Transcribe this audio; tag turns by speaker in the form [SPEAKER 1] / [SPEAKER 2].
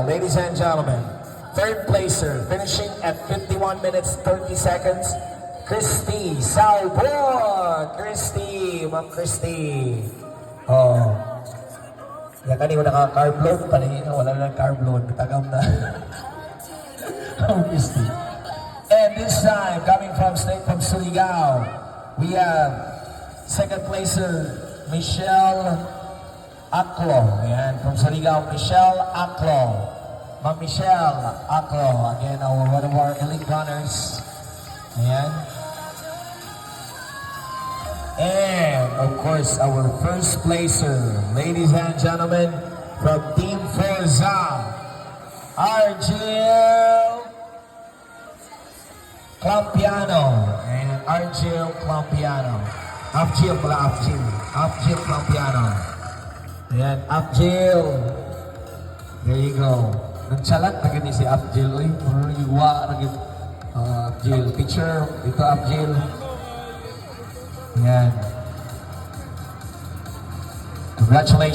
[SPEAKER 1] ladies and gentlemen. Third placer, finishing at 51 minutes 30 seconds. Christy Salbon! Christy! Ma'am Christy! Oh. Yan kanina naka-carb load. Panahina, wala na carb load. Tagam na. Oh, Christy. And this time, coming from State from Surigao, we have second placer, Michelle Aclo. Yan, from Surigao, Michelle Aclo. Ma'am Michelle Aclo, again, one of our elite runners. Ayan. And, of course, our first placer, ladies and gentlemen, from Team Forza, Argel Clampiano. And Argel Clampiano. Afgil pala, Afgil. Afgil Clampiano. Ayan, Afgil. There you go. Nagsalat na gani si Afgil. Uy, iwa na gani. Afgil. Picture. Ito, Afgil. Ayan. Congratulations.